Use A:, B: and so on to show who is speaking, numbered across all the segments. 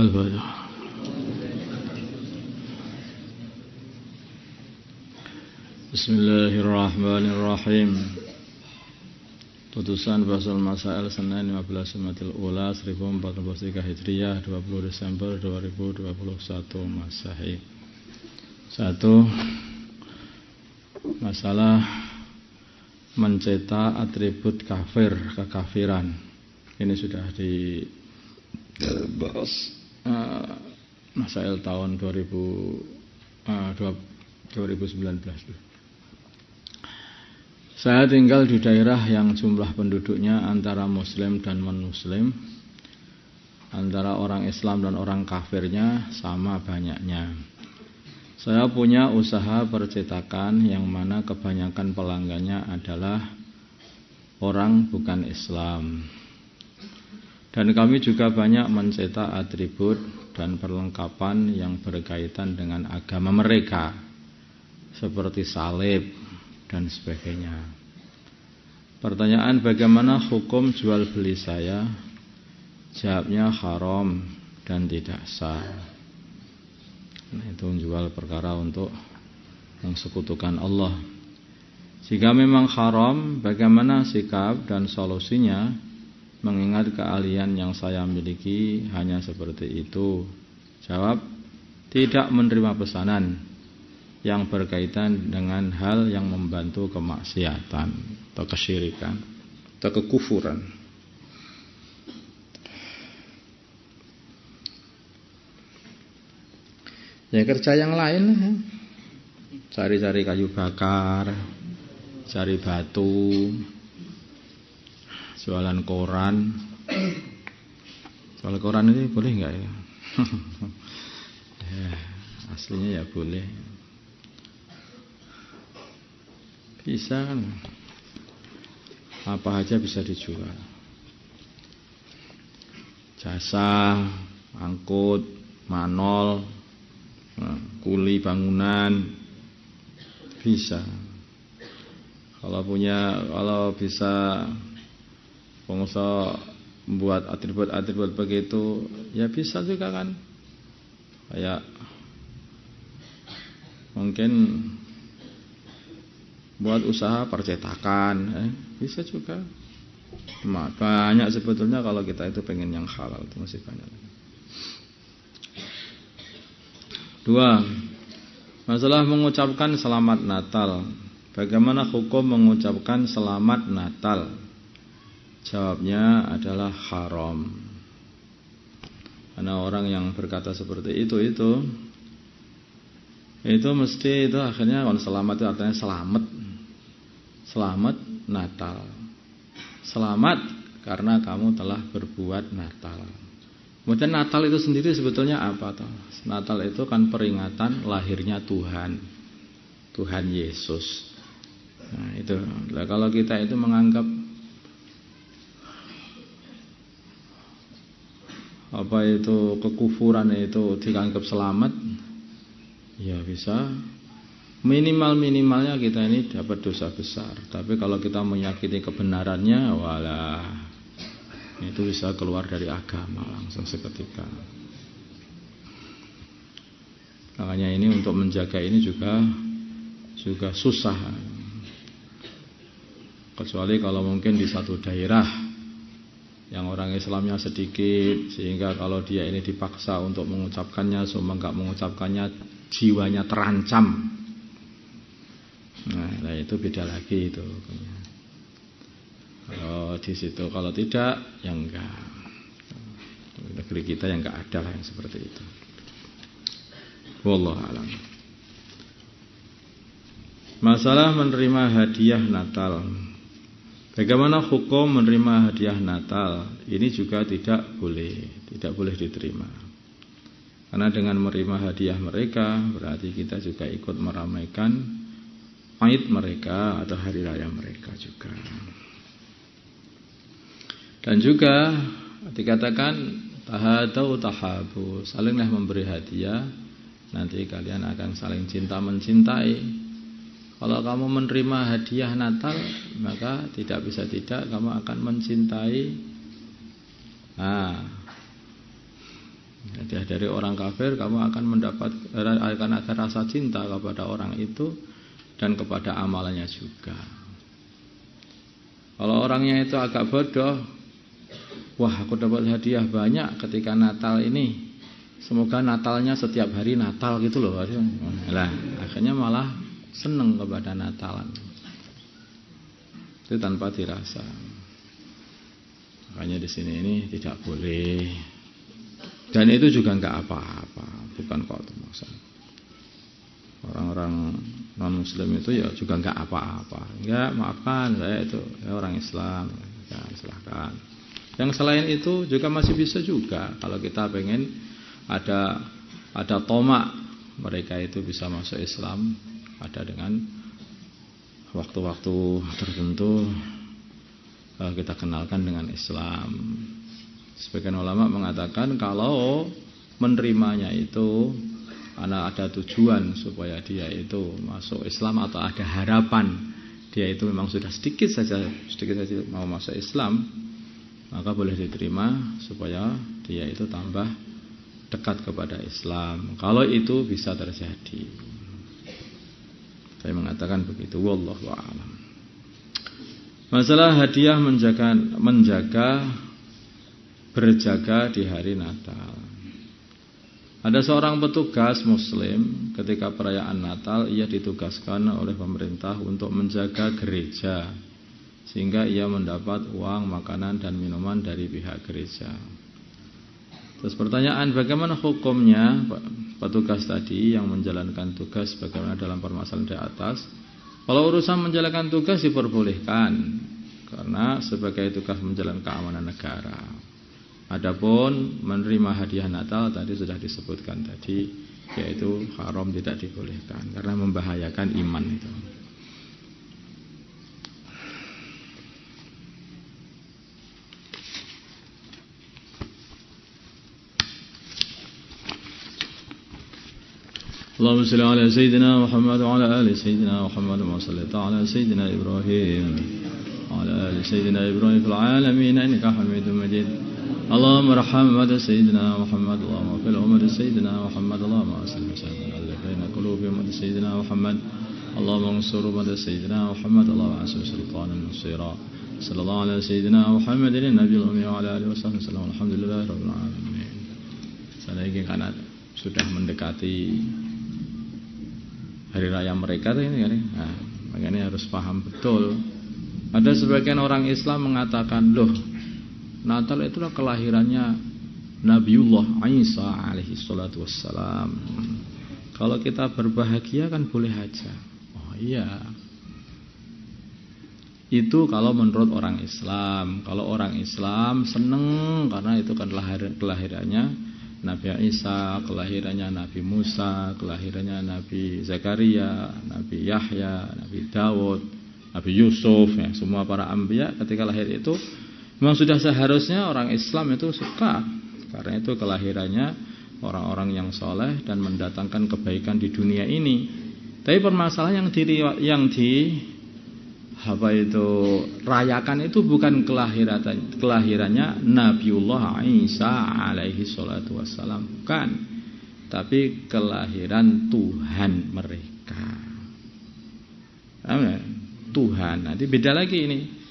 A: Al-Fatihah. Bismillahirrahmanirrahim. Putusan Bahasul Masail Senin 15 Jumadil Ula 1443 Hijriah 20 Desember 2021 Masehi. 1. Masalah mencetak atribut kafir, kekafiran. Ini sudah dibahas Masail tahun 2019. Saya tinggal di daerah yang jumlah penduduknya antara muslim dan non-muslim, antara orang Islam dan orang kafirnya sama banyaknya. Saya punya usaha percetakan yang mana kebanyakan pelanggannya adalah orang bukan Islam. Dan kami juga banyak mencetak atribut dan perlengkapan yang berkaitan dengan agama mereka, seperti salib dan sebagainya. Pertanyaan, bagaimana hukum jual beli saya? Jawabnya haram dan tidak sah. Itu menjual perkara untuk mensekutukan Allah. Jika memang haram, bagaimana sikap dan solusinya? Mengingat keahlian yang saya miliki hanya seperti itu. Jawab, tidak menerima pesanan yang berkaitan dengan hal yang membantu kemaksiatan atau kesyirikan atau kekufuran. Ya kerja yang lain, cari-cari kayu bakar, cari batu, jualan koran. Jualan koran ini boleh nggak ya? Ya, aslinya ya boleh. Bisa kan? Apa aja bisa dijual. Jasa, angkut, manol, kuli bangunan, bisa. Kalau bisa pengusaha membuat atribut-atribut begitu, ya bisa juga kan. Kayak mungkin buat usaha percetakan, bisa juga. Banyak sebetulnya kalau kita itu pengen yang halal itu masih banyak. 2. Masalah mengucapkan selamat Natal. Bagaimana hukum mengucapkan selamat Natal? Jawabnya adalah haram. Karena orang yang berkata seperti itu mesti itu akhirnya kalau selamat itu artinya selamat. Selamat Natal. Selamat karena kamu telah berbuat Natal. Kemudian Natal itu sendiri sebetulnya apa toh? Natal itu kan peringatan lahirnya Tuhan Yesus. Nah, itu. Nah, kalau kita itu menganggap apa itu kekufuran itu dianggap selamat, ya bisa. Minimalnya kita ini dapat dosa besar. Tapi kalau kita menyakiti kebenarannya, walah, itu bisa keluar dari agama langsung seketika. Makanya ini untuk menjaga ini juga susah. Kecuali kalau mungkin di satu daerah yang orang Islamnya sedikit, sehingga kalau dia ini dipaksa untuk mengucapkannya, semua enggak mengucapkannya, jiwanya terancam. Nah itu beda lagi itu. Kalau di situ, kalau tidak, ya enggak. Negeri kita yang enggak ada lah yang seperti itu. Wallahu a'lam. Masalah menerima hadiah Natal. Bagaimana hukum menerima hadiah Natal? Ini juga tidak boleh diterima. Karena dengan menerima hadiah mereka berarti kita juga ikut meramaikan Aid mereka atau hari raya mereka juga. Dan juga dikatakan tahadau tahabu, salinglah memberi hadiah, nanti kalian akan saling cinta mencintai. Kalau kamu menerima hadiah Natal, maka tidak bisa tidak kamu akan mencintai Hadiah dari orang kafir, kamu akan ada rasa cinta kepada orang itu dan kepada amalannya juga. Kalau orangnya itu agak bodoh, wah aku dapat hadiah banyak ketika Natal ini, semoga Natalnya setiap hari Natal gitu loh. Lah, akhirnya malah seneng kepada Natalan. Itu tanpa dirasa. Makanya di sini ini tidak boleh. Dan itu juga enggak apa-apa, bukan kok termaksa. Orang-orang non-muslim itu ya juga enggak apa-apa. Enggak, maafkan saya itu orang Islam, ya, silahkan. Yang selain itu juga masih bisa juga. Kalau kita pengen ada tomak mereka itu bisa masuk Islam, ada dengan waktu-waktu tertentu kita kenalkan dengan Islam. Sebagian ulama mengatakan kalau menerimanya itu karena ada tujuan supaya dia itu masuk Islam atau ada harapan dia itu memang sudah sedikit saja mau masuk Islam, maka boleh diterima supaya dia itu tambah dekat kepada Islam. Kalau itu bisa terjadi. Saya mengatakan begitu, wallahu a'lam. Masalah hadiah berjaga di hari Natal. Ada seorang petugas muslim ketika perayaan Natal, ia ditugaskan oleh pemerintah untuk menjaga gereja, sehingga ia mendapat uang, makanan dan minuman dari pihak gereja. Terus pertanyaan, bagaimana hukumnya petugas tadi yang menjalankan tugas bagaimana dalam permasalahan di atas? Kalau urusan menjalankan tugas diperbolehkan, karena sebagai tugas menjalankan keamanan negara. Adapun menerima hadiah Natal tadi sudah disebutkan tadi, yaitu haram, tidak dibolehkan karena membahayakan iman itu. Allahumma shalli ala sayyidina Muhammad wa ala ali sayyidina Muhammad wa sallallahu ala sayyidina Ibrahim wa ala ali sayyidina Ibrahim fil alamin innaka Hamidum Majid. Allahumma arham umat sayyidina Muhammad, Allahumma fil umat sayyidina Muhammad, Allahumma salli ala baina qulubi umat sayyidina Muhammad, Allahumma ansur umat sayyidina Muhammad, Allahumma ansur sultanan nasira. Sallallahu ala sayyidina Muhammadin nabiyil ummi wa ala alihi wasallam. Alhamdulillahirabbil alamin. Saya ingin karena sudah mendekati hari raya mereka ini kan. Nah, makanya harus paham betul. Ada sebagian orang Islam mengatakan, loh, Natal itulah kelahirannya Nabiullah Isa alaihi salatu wassalam. Kalau kita berbahagia kan boleh aja. Oh iya. Itu kalau menurut orang Islam. Kalau orang Islam seneng karena itu kan kelahirannya Nabi Isa, kelahirannya Nabi Musa, kelahirannya Nabi Zakaria, Nabi Yahya, Nabi Dawud, Nabi Yusuf, ya, semua para anbiya ketika lahir itu memang sudah seharusnya orang Islam itu suka, karena itu kelahirannya orang-orang yang soleh dan mendatangkan kebaikan di dunia ini. Tapi permasalahan yang rayakan itu bukan kelahirannya Nabiullah Isa alaihi salatu wassalam, bukan, tapi kelahiran Tuhan mereka. Amin. Tuhan. Nanti beda lagi ini.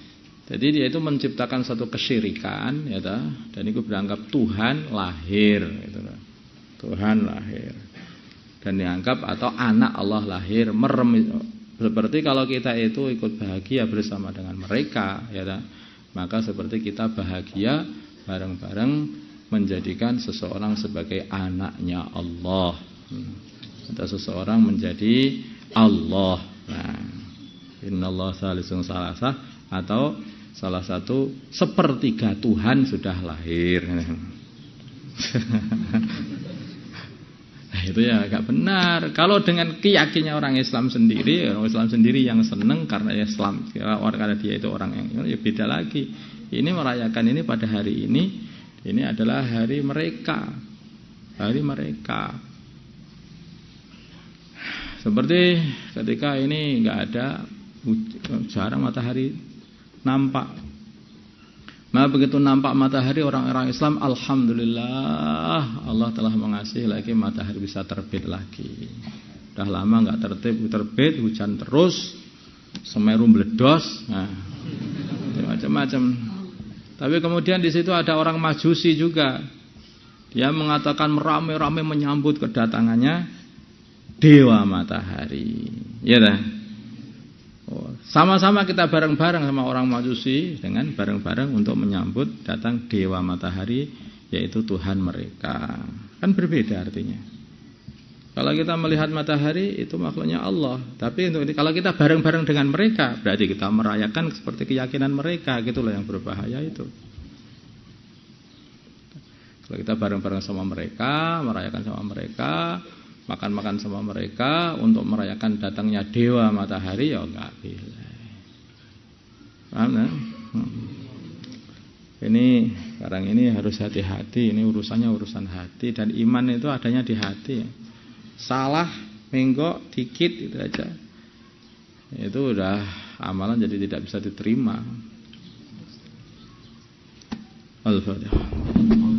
A: Jadi dia itu menciptakan satu kesyirikan, ya, dan itu beranggap Tuhan lahir, gitu. Tuhan lahir dan dianggap atau anak Allah lahir, seperti kalau kita itu ikut bahagia bersama dengan mereka, ya, maka seperti kita bahagia bareng-bareng menjadikan seseorang sebagai anaknya Allah, atau seseorang menjadi Allah. Nah, innallaha salisun salasah, atau salah satu sepertiga Tuhan sudah lahir. Nah, itu ya agak benar. Kalau dengan keyakinannya orang Islam sendiri yang senang karena Islam, karena dia itu orang yang ya beda lagi. Ini merayakan ini pada hari ini adalah hari mereka. Hari mereka. Seperti ketika ini enggak ada, jarang matahari nampak. Maka begitu nampak matahari, orang-orang Islam, alhamdulillah, Allah telah mengasihi lagi matahari bisa terbit lagi. Udah lama nggak terbit, hujan terus, Semeru meledos, nah, macam-macam. Tapi kemudian di situ ada orang Majusi juga. Dia mengatakan merame-rame menyambut kedatangannya dewa matahari. Ya dah. Sama-sama kita bareng-bareng sama orang Majusi dengan bareng-bareng untuk menyambut datang dewa matahari, yaitu Tuhan mereka. Kan berbeda artinya. Kalau kita melihat matahari itu makhluknya Allah, tapi kalau kita bareng-bareng dengan mereka berarti kita merayakan seperti keyakinan mereka, gitulah yang berbahaya itu. Kalau kita bareng-bareng sama mereka, merayakan sama mereka, makan-makan sama mereka untuk merayakan datangnya dewa matahari, ya enggak boleh. Paham ya? Ini sekarang ini harus hati-hati, ini urusannya urusan hati, dan iman itu adanya di hati ya. Salah, menggok, dikit itu aja, itu udah amalan jadi tidak bisa diterima. Al-Fatihah.